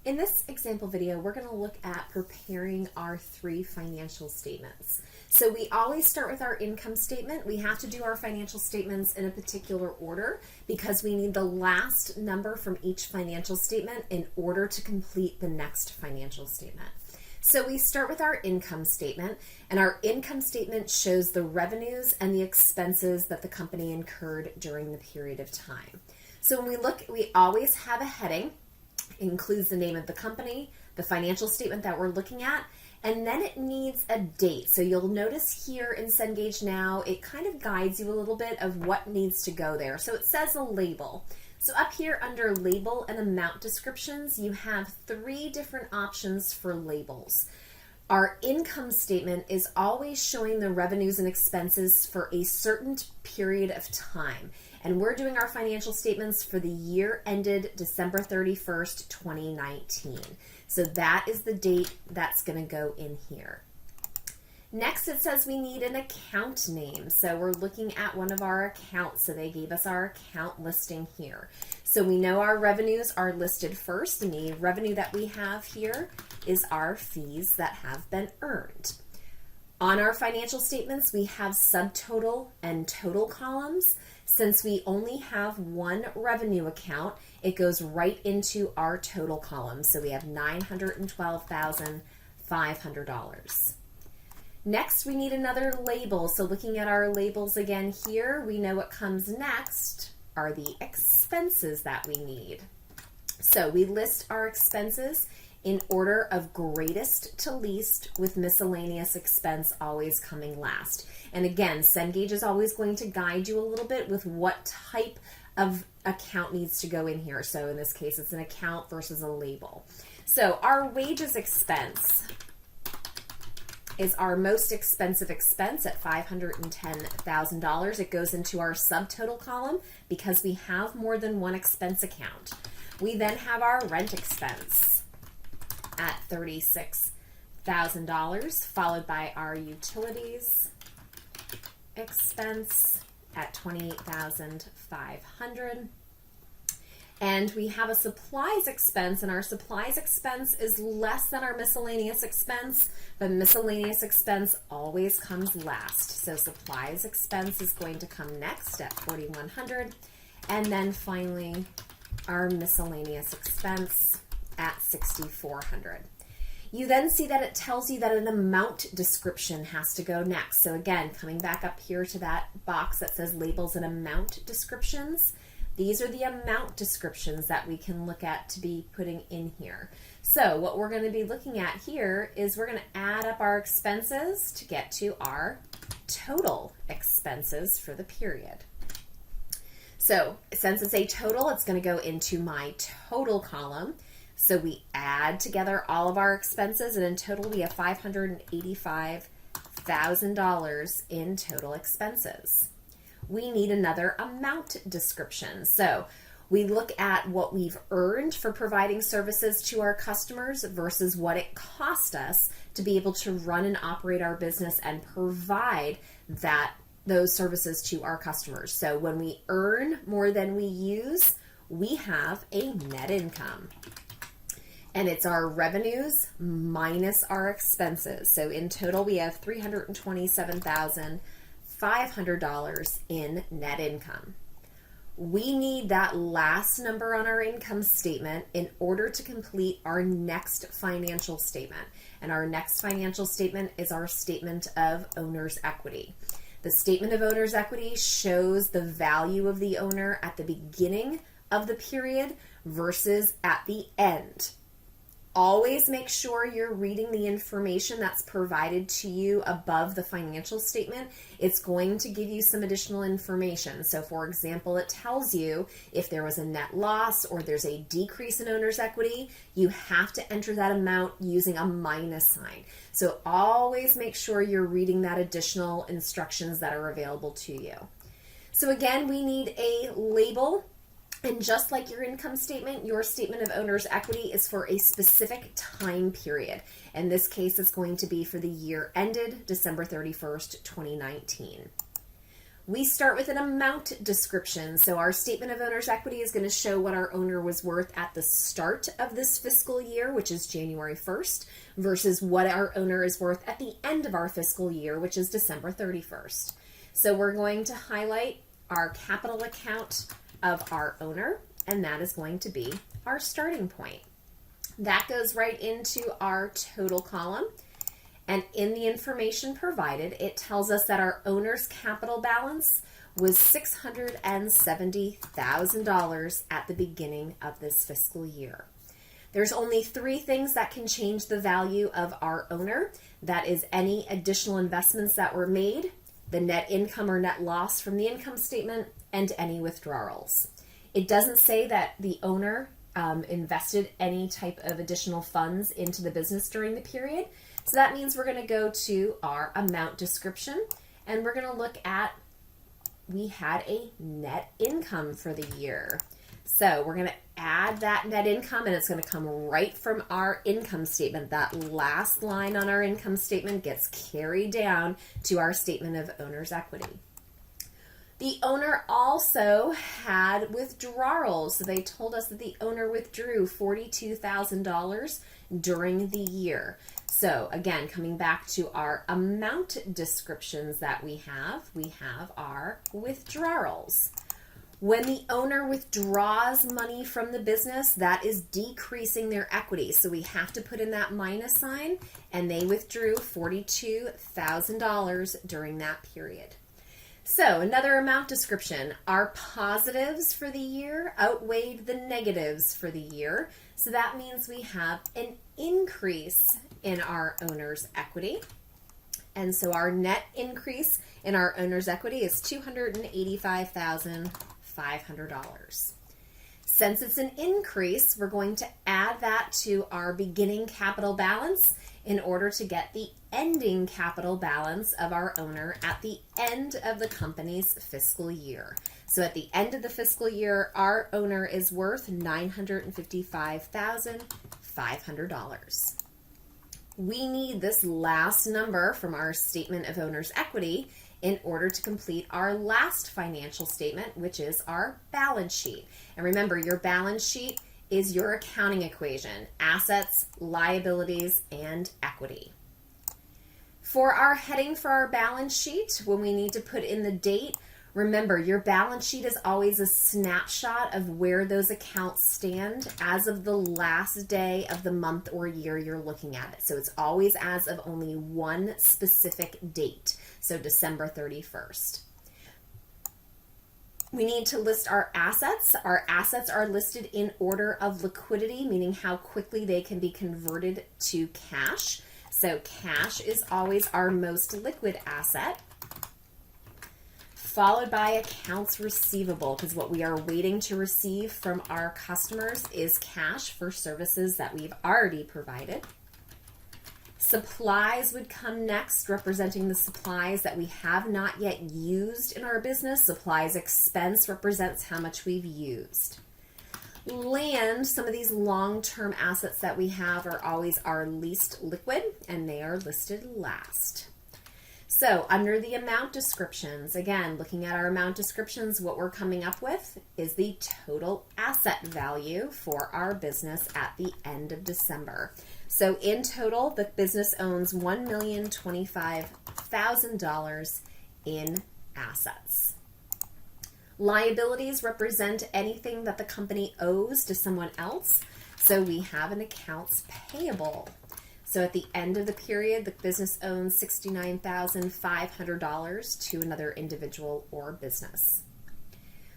In this example video, we're going to look at preparing our 3 financial statements. So we always start with our income statement. We have to do our financial statements in a particular order because we need the last number from each financial statement in order to complete the next financial statement. So we start with our income statement, and our income statement shows the revenues and the expenses that the company incurred during the period of time. So when we look, we always have a heading. It includes the name of the company, the financial statement that we're looking at, and then it needs a date. So you'll notice here in Cengage Now, it kind of guides you a little bit of what needs to go there. So it says a label. So up here under label and amount descriptions, you have 3 different options for labels. Our income statement is always showing the revenues and expenses for a certain period of time. And we're doing our financial statements for the year ended December 31st, 2019. So that is the date that's going to go in here. Next, it says we need an account name. So we're looking at one of our accounts. So they gave us our account listing here. So we know our revenues are listed first, and the revenue that we have here is our fees that have been earned. On our financial statements, we have subtotal and total columns. Since we only have one revenue account, it goes right into our total column. So we have $912,500. Next, we need another label. So looking at our labels again here, we know what comes next are the expenses that we need. So we list our expenses in order of greatest to least, with miscellaneous expense always coming last. And again, Cengage is always going to guide you a little bit with what type of account needs to go in here. So in this case, it's an account versus a label. So our wages expense is our most expensive expense at $510,000. It goes into our subtotal column because we have more than one expense account. We then have our rent expense at $36,000, followed by our utilities expense at $28,500. And we have a supplies expense, and our supplies expense is less than our miscellaneous expense, but miscellaneous expense always comes last. So supplies expense is going to come next at $4,100, and then finally our miscellaneous expense at $6,400. You then see that it tells you that an amount description has to go next. So again, coming back up here to that box that says labels and amount descriptions, these are the amount descriptions that we can look at to be putting in here. So what we're going to be looking at here is we're going to add up our expenses to get to our total expenses for the period. So since it's a total, it's going to go into my total column. So we add together all of our expenses, and in total we have $585,000 in total expenses. We need another amount description. So we look at what we've earned for providing services to our customers versus what it cost us to be able to run and operate our business and provide those services to our customers. So when we earn more than we use, we have a net income. And it's our revenues minus our expenses. So in total, we have $327,500 in net income. We need that last number on our income statement in order to complete our next financial statement. And our next financial statement is our statement of owner's equity. The statement of owner's equity shows the value of the owner at the beginning of the period versus at the end. Always make sure you're reading the information that's provided to you above the financial statement. It's going to give you some additional information. So for example, it tells you if there was a net loss or there's a decrease in owner's equity, you have to enter that amount using a minus sign. So always make sure you're reading that additional instructions that are available to you. So again, we need a label. And just like your income statement, your statement of owner's equity is for a specific time period. In this case, it's going to be for the year ended December 31st, 2019. We start with an amount description. So our statement of owner's equity is going to show what our owner was worth at the start of this fiscal year, which is January 1st, versus what our owner is worth at the end of our fiscal year, which is December 31st. So we're going to highlight our capital account of our owner, and that is going to be our starting point. That goes right into our total column. And in the information provided, it tells us that our owner's capital balance was $670,000 at the beginning of this fiscal year. There's only 3 things that can change the value of our owner. That is any additional investments that were made, the net income or net loss from the income statement, and any withdrawals. It doesn't say that the owner invested any type of additional funds into the business during the period. So that means we're going to go to our amount description, and we're going to look at, we had a net income for the year. So we're going to add that net income, and it's going to come right from our income statement. That last line on our income statement gets carried down to our statement of owner's equity. The owner also had withdrawals. So they told us that the owner withdrew $42,000 during the year. So again, coming back to our amount descriptions that we have our withdrawals. When the owner withdraws money from the business, that is decreasing their equity. So we have to put in that minus sign, and they withdrew $42,000 during that period. So another amount description, our positives for the year outweighed the negatives for the year. So that means we have an increase in our owner's equity. And so our net increase in our owner's equity is $285,500. Since it's an increase, we're going to add that to our beginning capital balance in order to get the ending capital balance of our owner at the end of the company's fiscal year. So at the end of the fiscal year, our owner is worth $955,500. We need this last number from our statement of owner's equity in order to complete our last financial statement, which is our balance sheet. And remember, your balance sheet is your accounting equation: assets, liabilities, and equity. For our heading for our balance sheet, when we need to put in the date, remember, your balance sheet is always a snapshot of where those accounts stand as of the last day of the month or year you're looking at it. So it's always as of only one specific date, so December 31st. We need to list our assets. Our assets are listed in order of liquidity, meaning how quickly they can be converted to cash. So cash is always our most liquid asset, followed by accounts receivable, because what we are waiting to receive from our customers is cash for services that we've already provided. Supplies would come next, representing the supplies that we have not yet used in our business. Supplies expense represents how much we've used. Land, some of these long-term assets that we have are always our least liquid, and they are listed last. So under the amount descriptions, again, looking at our amount descriptions, what we're coming up with is the total asset value for our business at the end of December. So in total, the business owns $1,025,000 in assets. Liabilities represent anything that the company owes to someone else. So we have an accounts payable. So at the end of the period, the business owns $69,500 to another individual or business.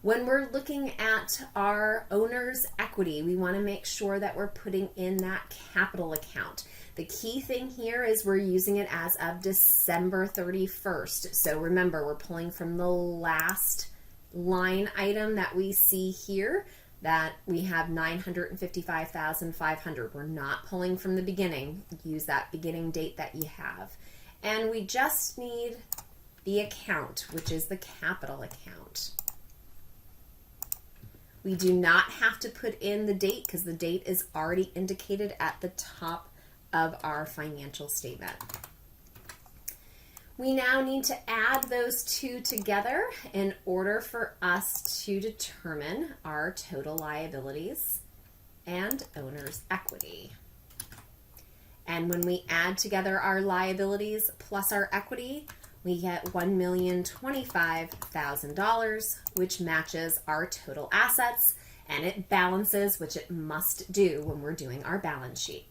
When we're looking at our owner's equity, we want to make sure that we're putting in that capital account. The key thing here is we're using it as of December 31st. So remember, we're pulling from the last line item that we see here, that we have $955,500. We're not pulling from the beginning. Use that beginning date that you have. And we just need the account, which is the capital account. We do not have to put in the date because the date is already indicated at the top of our financial statement. We now need to add those two together in order for us to determine our total liabilities and owner's equity. And when we add together our liabilities plus our equity, we get $1,025,000, which matches our total assets, and it balances, which it must do when we're doing our balance sheet.